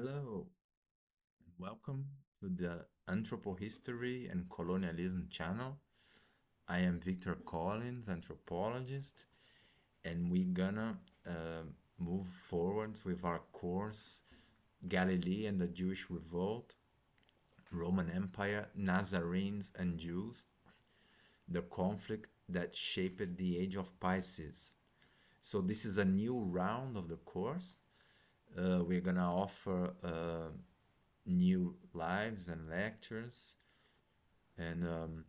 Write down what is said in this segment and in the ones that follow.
Hello, welcome to the Anthropohistory and Colonialism channel. I am Victor Collins, anthropologist, and we're gonna uh, move forwards with our course Galilee and the Jewish Revolt, Roman Empire, Nazarenes and Jews, the conflict that shaped the age of Pisces. So this is a new round of the course. We're gonna offer new lives and lectures and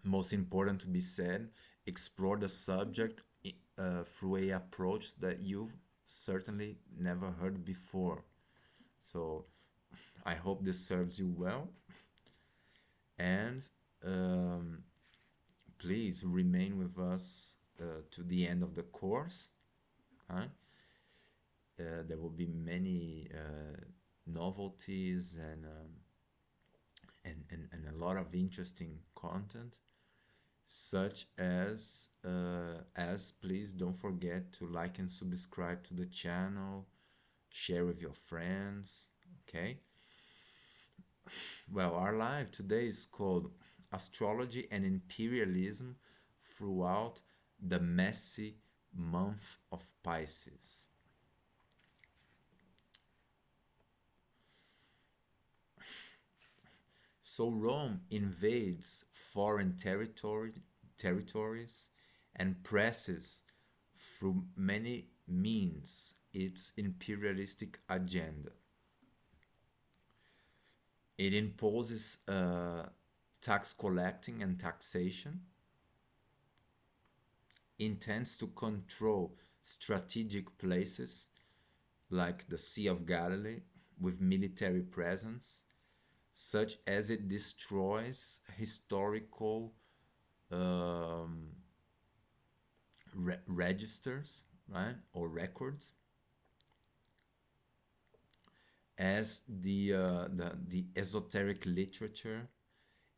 most important to be said, explore the subject through a approach that you've certainly never heard before. So I hope this serves you well, and um, please remain with us to the end of the course. Huh? There will be many novelties and a lot of interesting content, such as please don't forget to like and subscribe to the channel, share with your friends. Okay, well, our live today is called Astrology and Imperialism throughout the messy month of Pisces. So Rome invades foreign territories and presses through many means its imperialistic agenda. It imposes tax collecting and taxation, intends to control strategic places like the Sea of Galilee with military presence, such as it destroys historical um, registers, right, or records, as the esoteric literature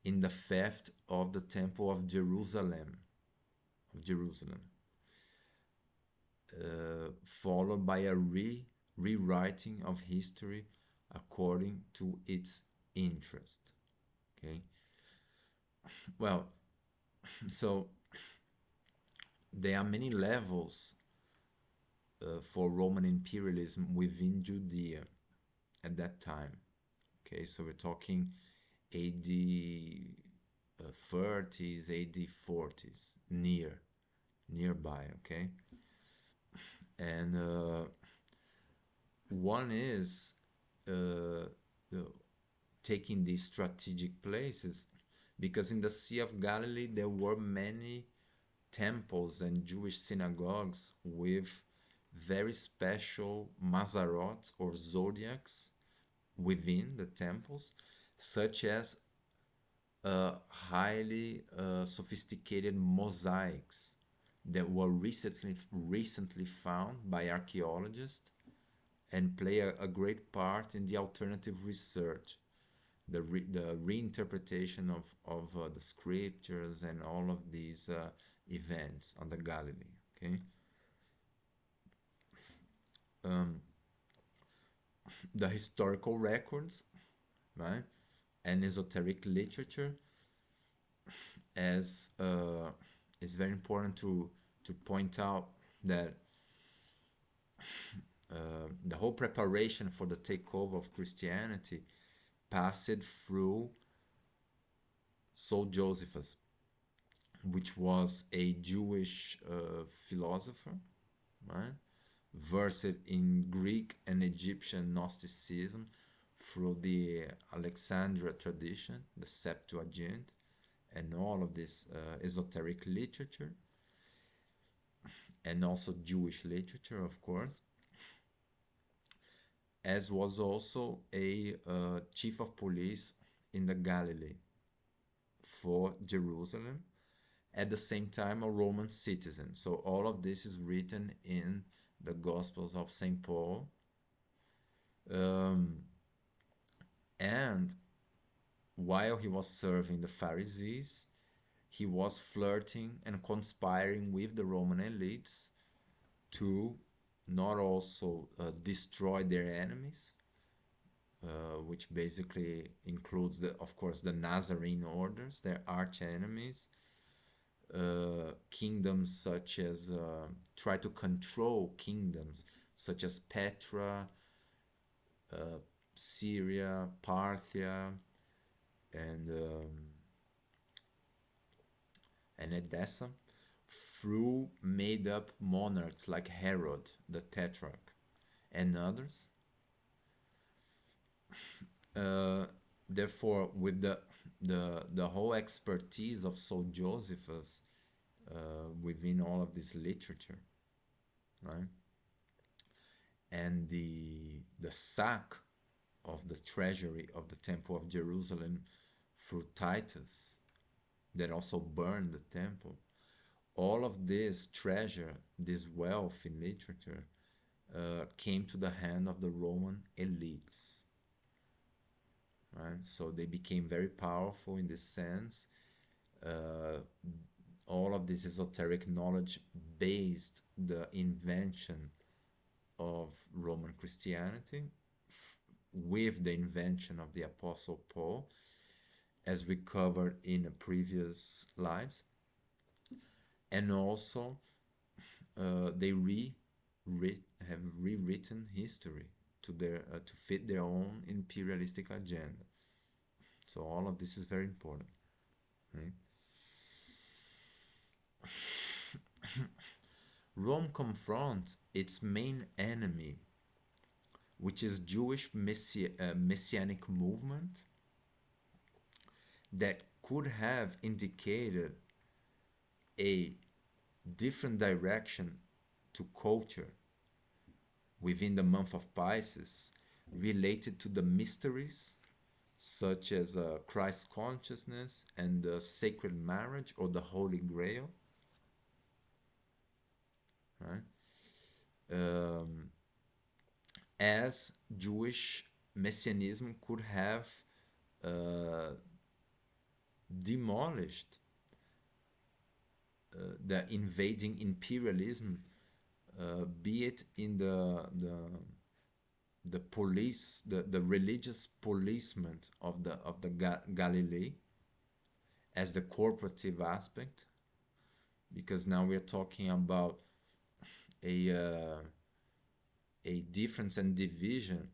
in the theft of the Temple of Jerusalem, followed by a rewriting of history according to its interest. Okay, well, so there are many levels for Roman imperialism within Judea at that time. Okay, so we're talking AD 30s, AD 40s, nearby. Okay, and one is uh, taking these strategic places because in the Sea of Galilee there were many temples and Jewish synagogues with very special mazarot or zodiacs within the temples, such as highly sophisticated mosaics that were recently found by archaeologists and play a great part in the alternative research, the reinterpretation of the scriptures and all of these events on the Galilee. Okay, um, the historical records, right, and esoteric literature, as it's very important to point out that the whole preparation for the takeover of Christianity passed through Saul Josephus, which was a Jewish philosopher, right? Versed in Greek and Egyptian Gnosticism through the Alexandria tradition, the Septuagint, and all of this esoteric literature, and also Jewish literature, of course, as was also a chief of police in the Galilee for Jerusalem, at the same time a Roman citizen. So all of this is written in the Gospels of St. Paul. Um, and while he was serving the Pharisees, he was flirting and conspiring with the Roman elites to not also destroy their enemies, which basically includes of course, the Nazarene orders, their arch enemies, kingdoms such as try to control kingdoms such as Petra, Syria, Parthia, and Edessa, through made-up monarchs like Herod the Tetrarch and others. Uh, Therefore, with the whole expertise of Saint Josephus within all of this literature, right, and the sack of the treasury of the Temple of Jerusalem through Titus, that also burned the temple. All of this treasure, this wealth in literature, came to the hand of the Roman elites, right? So they became very powerful in this sense. Uh, all of this esoteric knowledge based the invention of Roman Christianity with the invention of the Apostle Paul, as we covered in the previous lives. And also, they have rewritten history to fit their own imperialistic agenda. So all of this is very important, right? Rome confronts its main enemy, which is Jewish messianic movement that could have indicated a different direction to culture within the month of Pisces, related to the mysteries such as Christ consciousness and the sacred marriage or the Holy Grail, right? Um, as Jewish messianism could have uh, demolished the invading imperialism, be it in the police, the religious policement of the Galilee, as the corporative aspect, because now we're talking about a a difference and division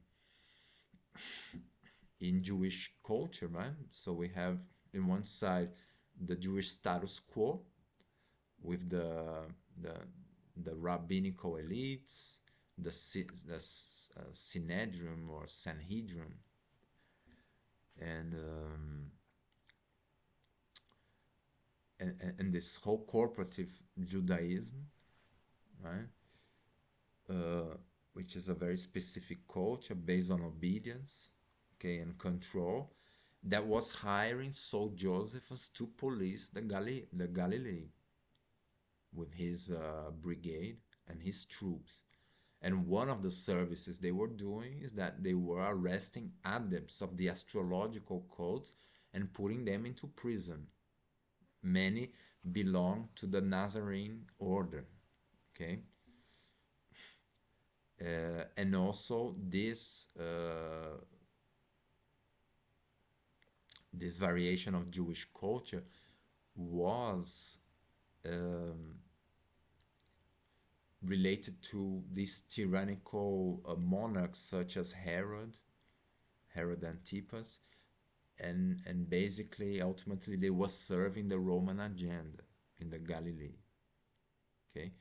in Jewish culture, right? So we have in one side the Jewish status quo with the the rabbinical elites, the Synedrium or Sanhedrin, and and this whole corporative Judaism, right? Which is a very specific culture based on obedience, okay, and control, that was hiring Saint Josephus to police the Galilee with his brigade and his troops. And one of the services they were doing is that they were arresting adepts of the astrological cults and putting them into prison. Many belong to the Nazarene order, okay? And also this variation of Jewish culture was um, related to these tyrannical monarchs such as Herod Antipas, and basically ultimately they were serving the Roman agenda in the Galilee. Okay,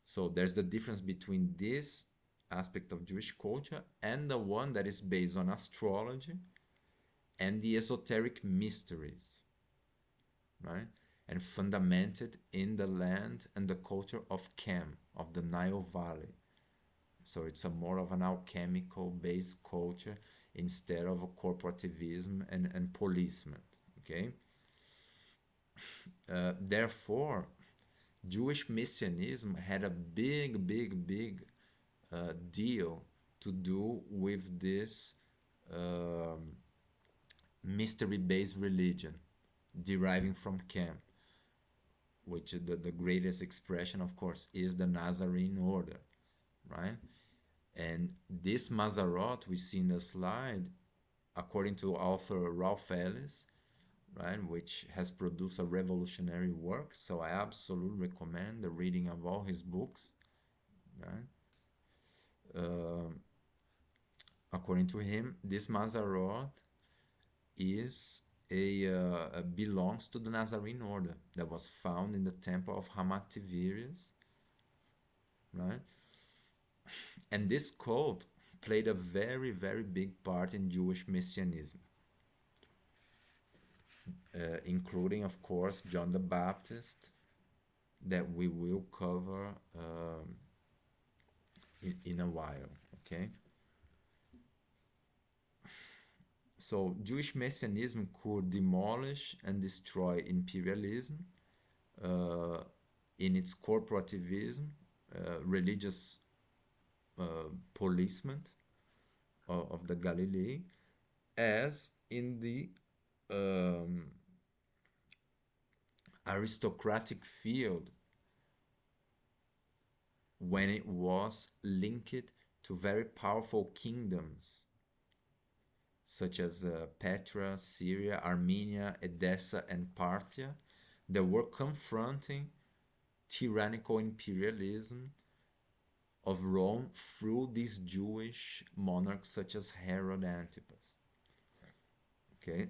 so there's the difference between this aspect of Jewish culture and the one that is based on astrology and the esoteric mysteries, right? And fundamented in the land and the culture of Chem, of the Nile Valley. So it's a more of an alchemical based culture instead of a corporativism and policeman. Okay. Therefore, Jewish messianism had a big deal to do with this um, mystery based religion deriving from Chem, which the greatest expression, of course, is the Nazarene order. right? And this Mazarot we see in the slide, according to author Ralph Ellis, right, which has produced a revolutionary work. So I absolutely recommend the reading of all his books, right? Um According to him, this Mazarot is belongs to the Nazarene order that was found in the temple of Hamativirius, right? And this cult played a very, very big part in Jewish messianism, including, of course, John the Baptist, that we will cover in a while, okay? So Jewish messianism could demolish and destroy imperialism uh, in its corporativism, religious policement of the Galilee, as in the um, aristocratic field when it was linked to very powerful kingdoms such as Petra, Syria, Armenia, Edessa, and Parthia that were confronting tyrannical imperialism of Rome through these Jewish monarchs such as Herod Antipas. Okay,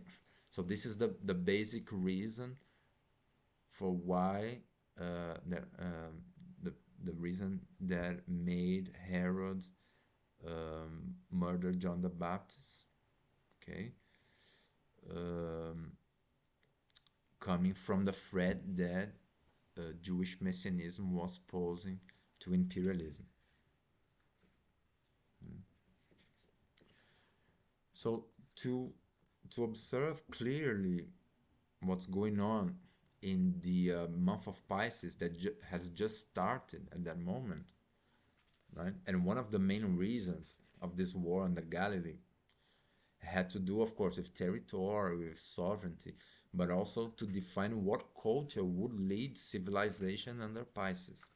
so this is the basic reason for why the the reason that made Herod murder John the Baptist. Okay, um, coming from the threat that Jewish messianism was posing to imperialism. So to observe clearly what's going on in the month of Pisces that has just started at that moment, right? And one of the main reasons of this war on the Galilee had to do, of course, with territory, with sovereignty, but also to define what culture would lead civilization under Pisces.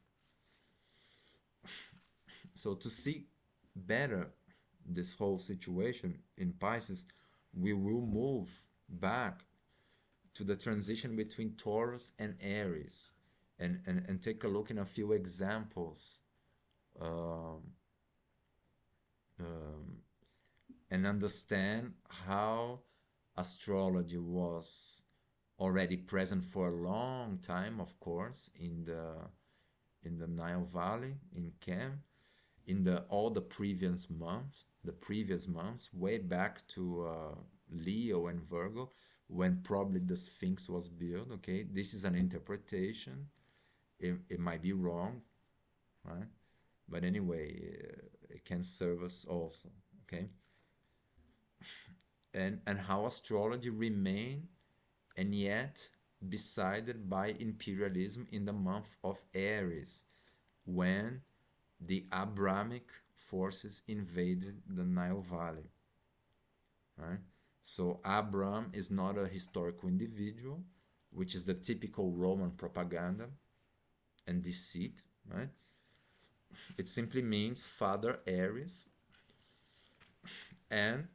So to see better this whole situation in Pisces, we will move back to the transition between Taurus and Aries and take a look in a few examples um, um, and understand how astrology was already present for a long time, of course, in the Nile Valley, in Cam, in the all the previous months, way back to Leo and Virgo, when probably the Sphinx was built. Okay, this is an interpretation. It might be wrong, right? But anyway, it can serve us also. Okay, and how astrology remained and yet decided by imperialism in the month of Aries, when the Abrahamic forces invaded the Nile Valley, right? So Abram is not a historical individual, which is the typical Roman propaganda and deceit, right? It simply means Father Aries, and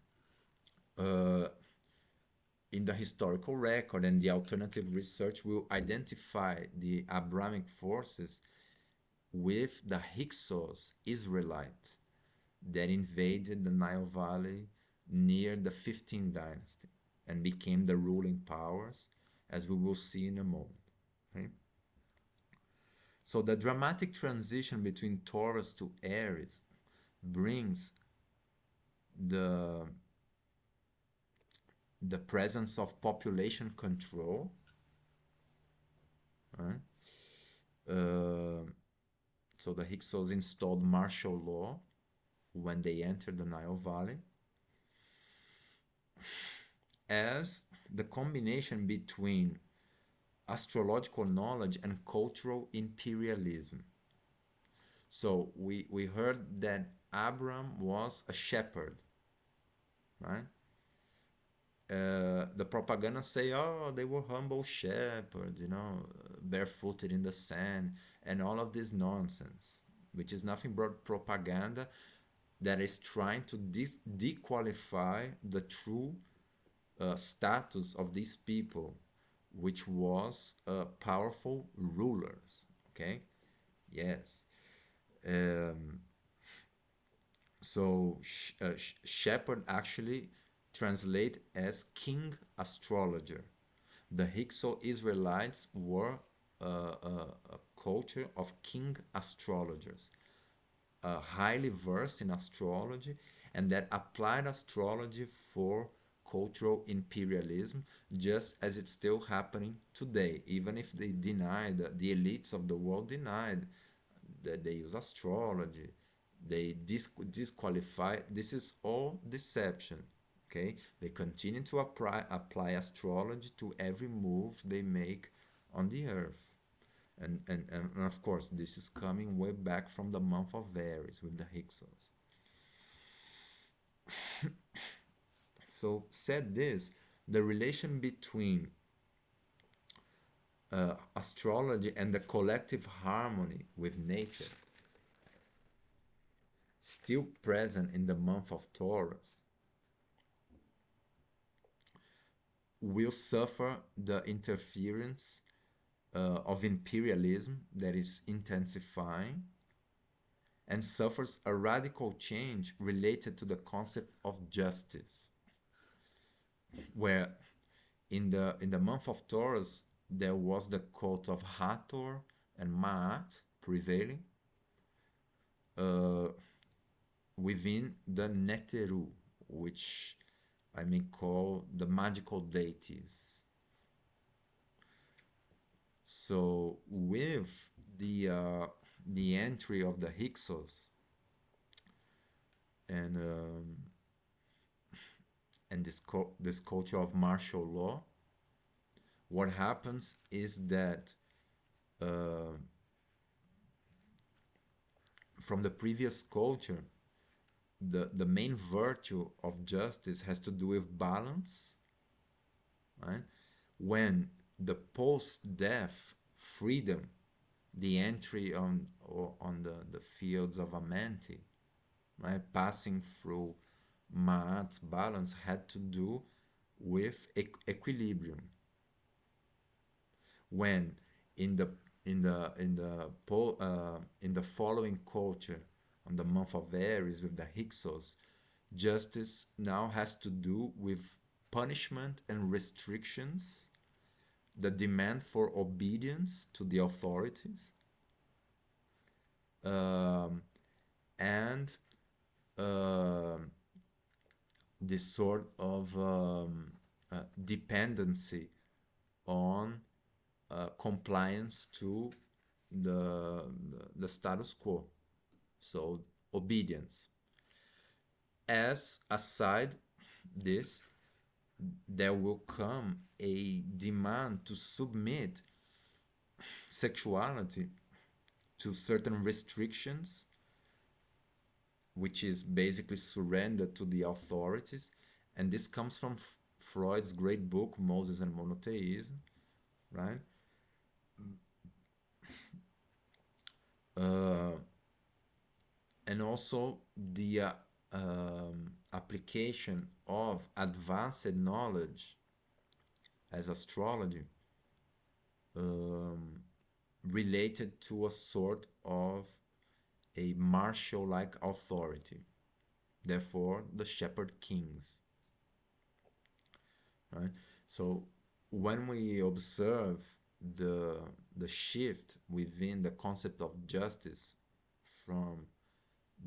uh, in the historical record and the alternative research will identify the Abrahamic forces with the Hyksos Israelite that invaded the Nile Valley near the 15th dynasty and became the ruling powers, as we will see in a moment. Okay? So the dramatic transition between Taurus to Aries brings the the presence of population control, right? Uh, so the Hyksos installed martial law when they entered the Nile Valley, as the combination between astrological knowledge and cultural imperialism. So we heard that Abram was a shepherd, right? The propaganda say, oh, they were humble shepherds, barefooted in the sand, and all of this nonsense. which is nothing but propaganda that is trying to dequalify the true status of these people, which was powerful rulers. Okay, yes. Um, so Shepherd actually translate as king astrologer. The Hyksos Israelites were a culture of king astrologers, highly versed in astrology, and that applied astrology for cultural imperialism, just as it's still happening today. Even if they denied, the elites of the world denied that they use astrology, they disqualify. This is all deception. Okay, they continue to apply astrology to every move they make on the earth. And of course, this is coming way back from the month of Aries with the Hyksos. So, said this, the relation between astrology and the collective harmony with nature, still present in the month of Taurus, will suffer the interference of imperialism that is intensifying, and suffers a radical change related to the concept of justice, where in the month of Taurus there was the cult of Hathor and Ma'at prevailing uh, within the Neteru, which I may call the magical deities. So with the entry of the Hyksos and this culture of martial law, what happens is that uh, from the previous culture, the main virtue of justice has to do with balance, right? When the post-death freedom, the entry on the fields of Amenti, right, passing through Ma'at's balance had to do with equilibrium. When in the in the following culture on the month of Aries with the Hyksos, justice now has to do with punishment and restrictions, the demand for obedience to the authorities, um, and um this sort of dependency on compliance to the status quo, so obedience. As aside this, there will come a demand to submit sexuality to certain restrictions, which is basically surrender to the authorities. And this comes from Freud's great book, Moses and Monotheism, right? Uh, and also the application of advanced knowledge as astrology um, related to a sort of a martial-like authority. Therefore, the shepherd kings, right? So when we observe the the shift within the concept of justice from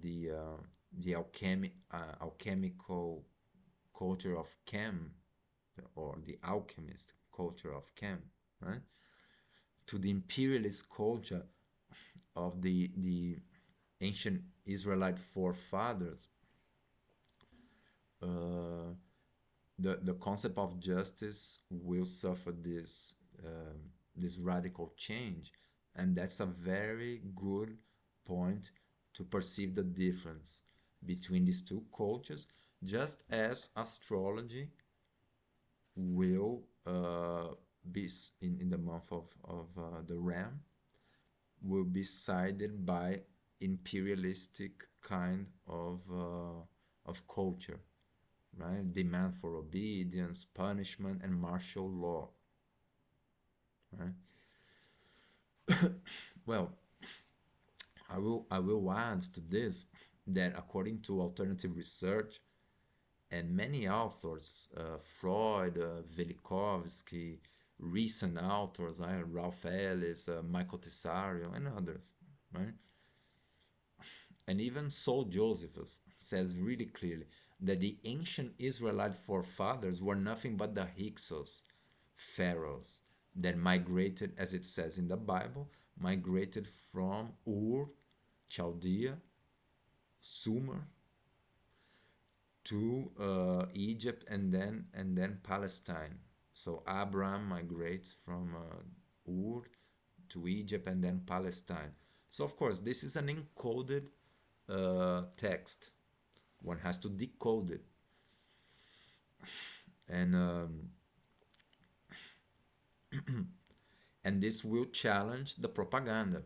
the alchemical culture of Chem, or the alchemist culture of Chem, right, to the imperialist culture of the ancient Israelite forefathers, uh, the concept of justice will suffer this radical change, and that's a very good point to perceive the difference between these two cultures, just as astrology will be in the month of the Ram will be sided by imperialistic kind of culture, right? Demand for obedience, punishment, and martial law, right? Well, I will add to this that according to alternative research and many authors, Freud, Velikovsky, recent authors, Ralph Ellis, Michael Tesario, and others, right? And even Saul Josephus says really clearly that the ancient Israelite forefathers were nothing but the Hyksos, pharaohs, that migrated, as it says in the Bible, migrated from Ur, Chaldea, Sumer, to Egypt and then Palestine. So Abraham migrates from Ur to Egypt and then Palestine. So of course this is an encoded text. One has to decode it, and and this will challenge the propaganda.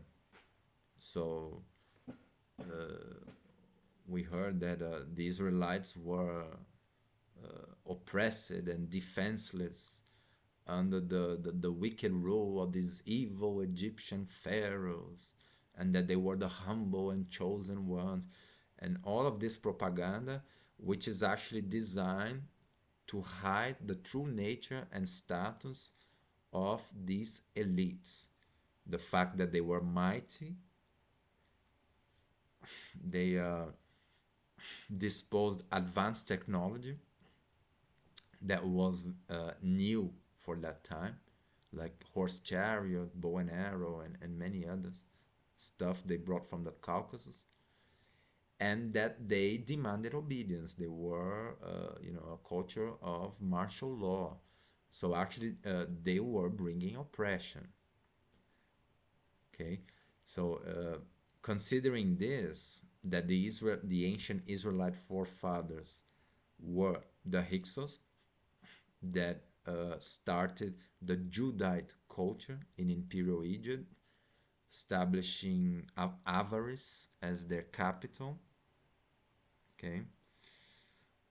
So we heard that the Israelites were oppressed and defenseless under the wicked rule of these evil Egyptian pharaohs, and that they were the humble and chosen ones, and all of this propaganda, which is actually designed to hide the true nature and status of these elites. The fact that they were mighty, they disposed advanced technology that was new for that time, like horse chariot, bow and arrow, and many others stuff they brought from the Caucasus, and that they demanded obedience. They were, a culture of martial law. So actually, they were bringing oppression. Okay, so considering this, that the ancient Israelite forefathers were the Hyksos that started the Judite culture in Imperial Egypt, establishing Avaris as their capital. Okay.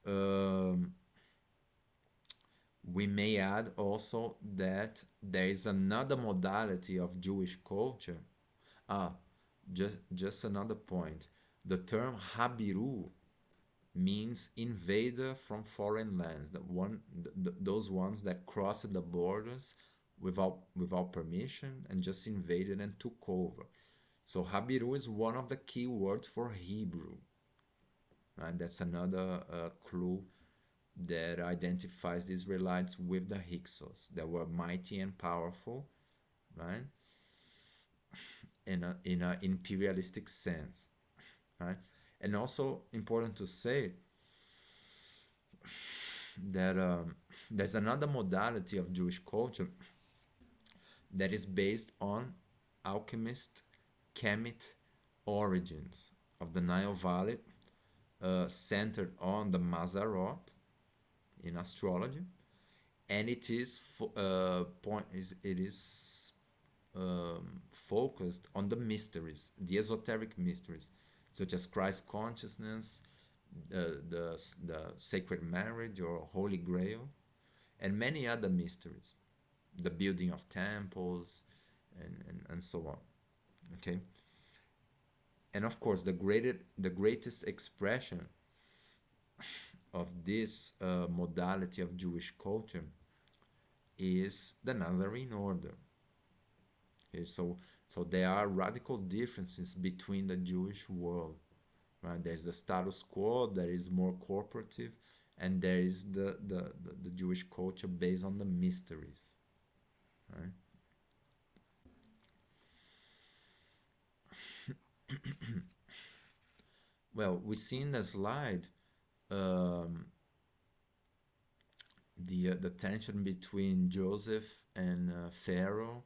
Um, we may add also that there is another modality of Jewish culture. Ah, just another point. The term Habiru means invader from foreign lands. Those ones that crossed the borders without permission and just invaded and took over. So Habiru is one of the key words for Hebrew. Right? That's another clue that identifies the Israelites with the Hyksos that were mighty and powerful, right? In a imperialistic sense, right? And also important to say that there's another modality of Jewish culture that is based on alchemist, chemist origins of the Nile Valley, centered on the Mazarot in astrology, and it is focused on the mysteries, the esoteric mysteries, such as Christ consciousness, the sacred marriage or Holy Grail, and many other mysteries, the building of temples, and so on. Okay, and of course, the greatest expression of this modality of Jewish culture is the Nazarene order. Okay, so there are radical differences between the Jewish world. Right? There's the status quo that is more corporative, and there is the Jewish culture based on the mysteries. Right? Well, we see in the slide um, the tension between Joseph and Pharaoh,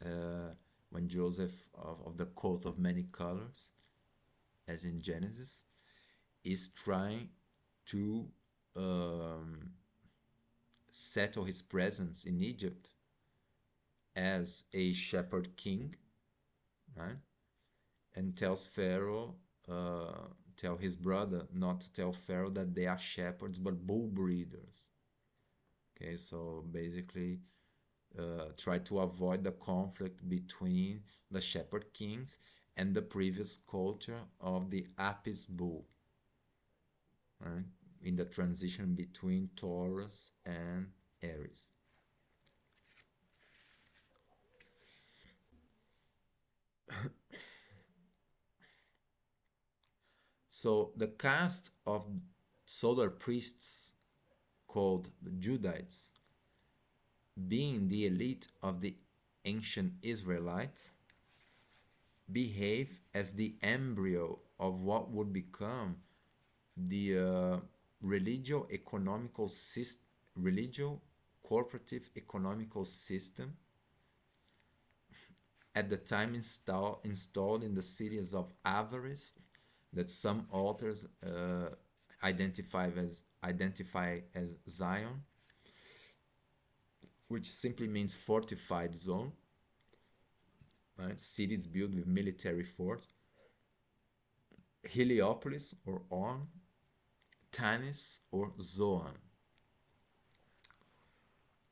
uh, when Joseph of the coat of many colors, as in Genesis, is trying to um, settle his presence in Egypt as a shepherd king, right? and tells Pharaoh, tell his brother not to tell Pharaoh that they are shepherds but bull breeders. Okay, so basically, try to avoid the conflict between the shepherd kings and the previous culture of the Apis bull, right? In the transition between Taurus and Aries. So the caste of solar priests called the Judites, being the elite of the ancient Israelites, behave as the embryo of what would become the religio cooperative economical system at the time installed in the cities of avarice that some authors identify as Zion, which simply means fortified zone, right? Cities built with military force. Heliopolis or On, Tanis or Zoan.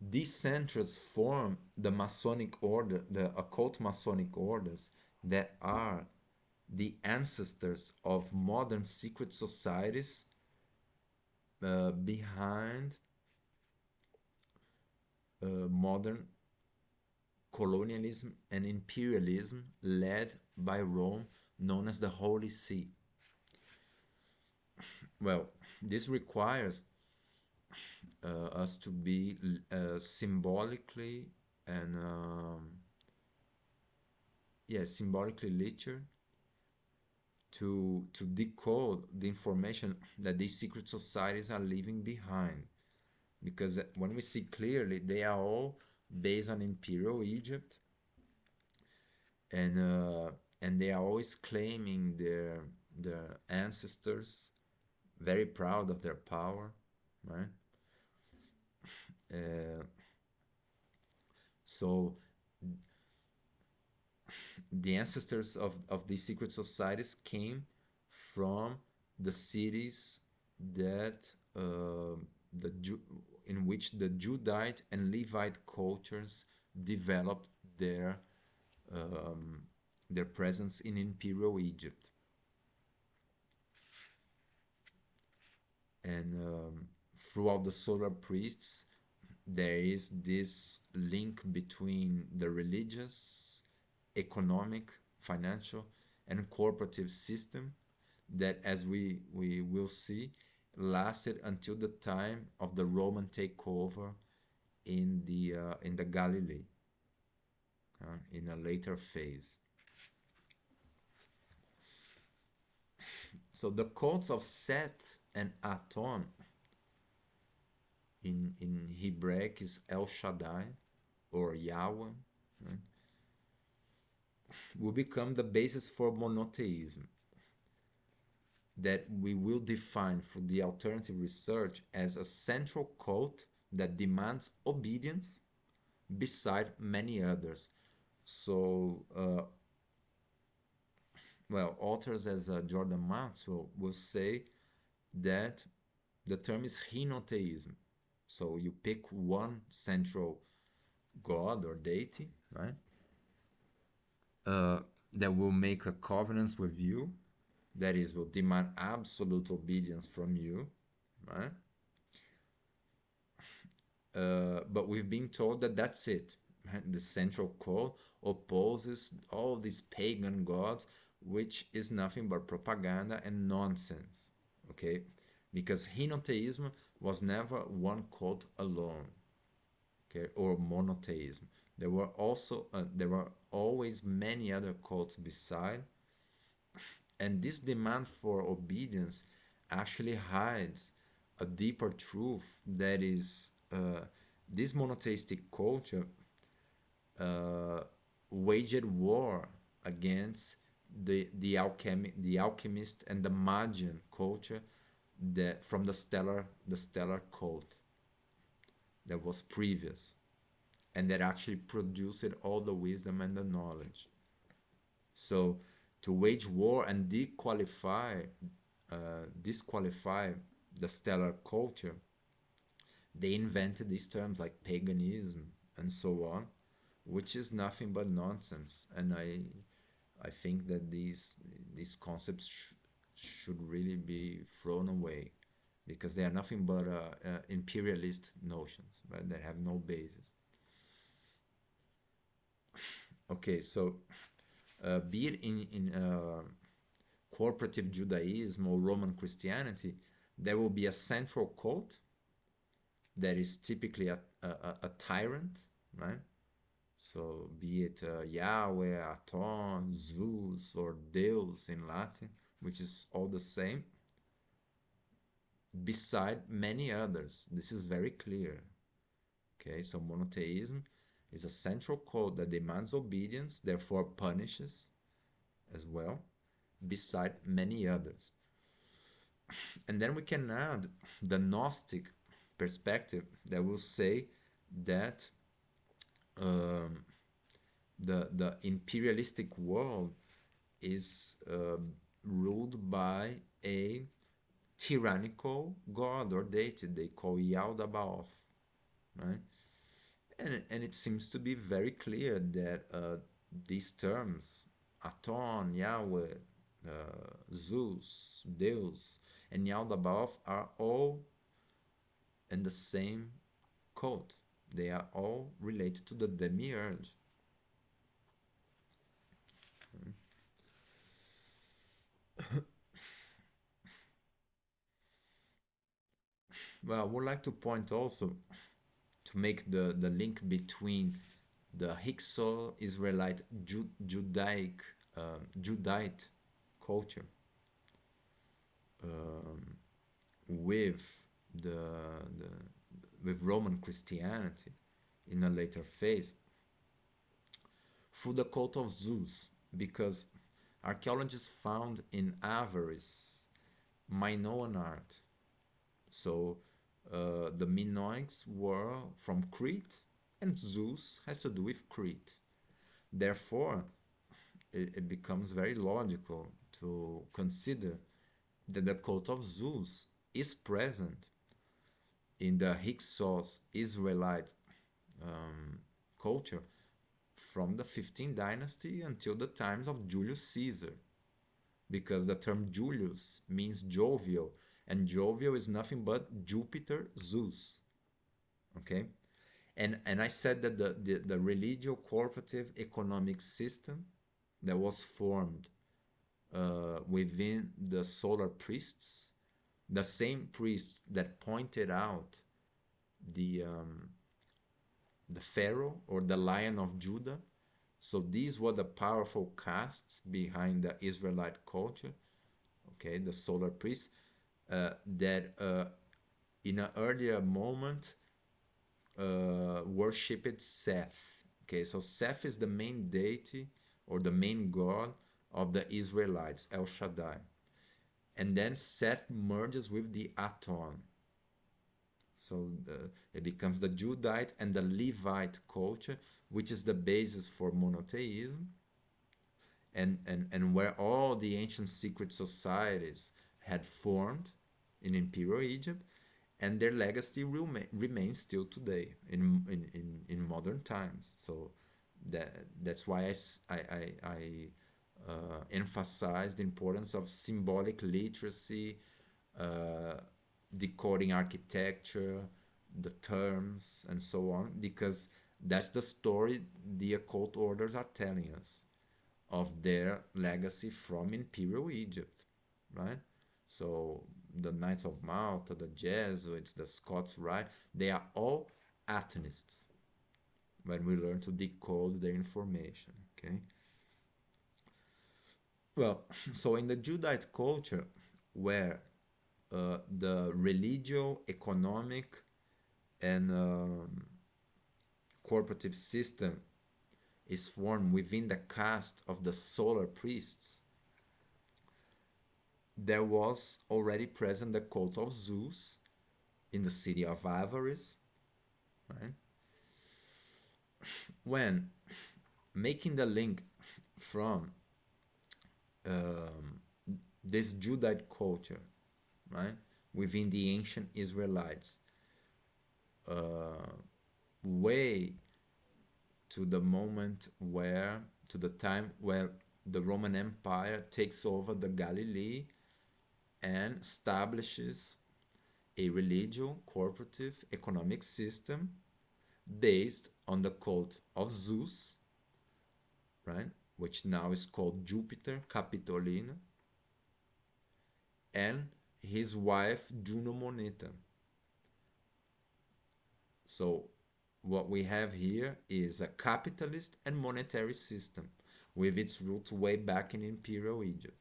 These centers form the Masonic order, the occult Masonic orders that are the ancestors of modern secret societies behind modern colonialism and imperialism led by Rome, known as the Holy See. Well, this requires us to be symbolically and symbolically literate to decode the information that these secret societies are leaving behind, because when we see clearly, they are all based on Imperial Egypt, and they are always claiming their ancestors, very proud of their power, right? Uh, so the ancestors of these secret societies came from the cities that the in which the Judite and Levite cultures developed um, their presence in Imperial Egypt. And throughout the solar priests, there is this link between the religious, economic, financial, and corporative system that, as we will see, lasted until the time of the Roman takeover in the Galilee, in a later phase. So the cults of Set and Aton in Hebraic is El Shaddai or Yahweh, right, will become the basis for monotheism that we will define through the alternative research as a central cult that demands obedience beside many others. So, well, authors as Jordan Maxwell will say that the term is henotheism. So you pick one central god or deity, right? That will make a covenant with you, that is, will demand absolute obedience from you, right? But we've been told that that's it. Right? The central cult opposes all these pagan gods, which is nothing but propaganda and nonsense. Okay, because henotheism was never one cult alone. Okay, or monotheism. There were always many other cults beside, and this demand for obedience actually hides a deeper truth, that is, this monotheistic culture waged war against the alchemist and the Magian culture that from the stellar cult that was previous, and that actually produced all the wisdom and the knowledge. So to wage war and disqualify the stellar culture, they invented these terms like paganism and so on, which is nothing but nonsense. And I think that these concepts should really be thrown away because they are nothing but imperialist notions, right, that have no basis. Okay, so be it in corporative Judaism or Roman Christianity, there will be a central cult that is typically a tyrant, right? So be it Yahweh, Aton, Zeus, or Deus in Latin, which is all the same, beside many others. This is very clear. Okay, so monotheism is a central code that demands obedience, therefore punishes as well, beside many others. And then we can add the Gnostic perspective that will say that um, the imperialistic world is ruled by a tyrannical god or deity they call Yaldabaoth, right? And it seems to be very clear that these terms, Aton, Yahweh, Zeus, Deus, and Yaldabaoth are all in the same code. They are all related to the demiurge. Well, I would like to point also to make the link between the Hykso-Israelite Judite culture um, with the, the with Roman Christianity in a later phase through the cult of Zeus, because archaeologists found in Avaris Minoan art. So the Minoics were from Crete, and Zeus has to do with Crete. Therefore, it becomes very logical to consider that the cult of Zeus is present in the Hyksos Israelite um, culture from the 15th dynasty until the times of Julius Caesar, because the term Julius means jovial, and jovial is nothing but Jupiter Zeus. Okay, and I said that the religio corporative economic system that was formed within the solar priests, the same priests that pointed out the um, the Pharaoh or the Lion of Judah. So these were the powerful castes behind the Israelite culture. Okay, the solar priests that in an earlier moment worshipped Seth. Okay, so Seth is the main deity or the main god of the Israelites, El Shaddai. And then Seth merges with the Aton. So it becomes the Judite and the Levite culture, which is the basis for monotheism, and where all the ancient secret societies had formed in Imperial Egypt, and their legacy remains still today in modern times. So that's why I emphasize the importance of symbolic literacy, uh, decoding architecture, the terms, and so on, because that's the story the occult orders are telling us of their legacy from Imperial Egypt, right? So the Knights of Malta, the Jesuits, the Scots Rite, they are all Atonists when we learn to decode their information, okay? Well, so in the Judite culture, where the religio, economic, and corporative system is formed within the caste of the solar priests, there was already present the cult of Zeus in the city of Avaris, right? When making the link from um, this Judite culture, right, within the ancient Israelites, way to the moment where, to the time where the Roman Empire takes over the Galilee and establishes a religious, corporative, economic system based on the cult of Zeus, right, which now is called Jupiter Capitolina, and his wife Juno Moneta. So what we have here is a capitalist and monetary system with its roots way back in Imperial Egypt.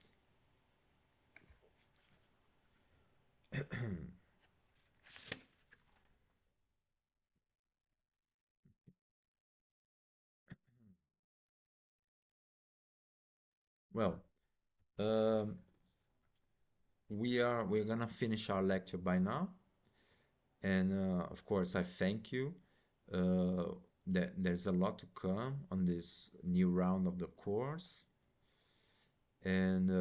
Well, um, we're gonna finish our lecture by now, and of course I thank you. Uh, there's a lot to come on this new round of the course, and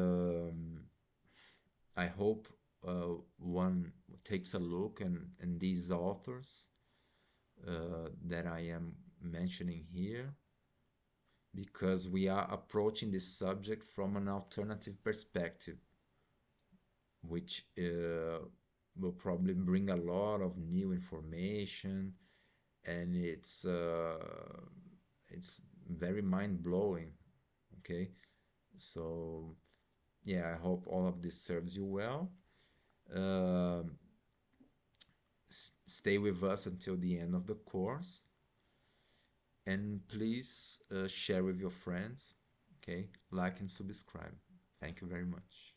I hope one takes a look and these authors that I am mentioning here, because we are approaching this subject from an alternative perspective, which will probably bring a lot of new information, and it's very mind blowing. Okay, so yeah, I hope all of this serves you well. Um Stay with us until the end of the course, and please share with your friends. Okay, like and subscribe. Thank you very much.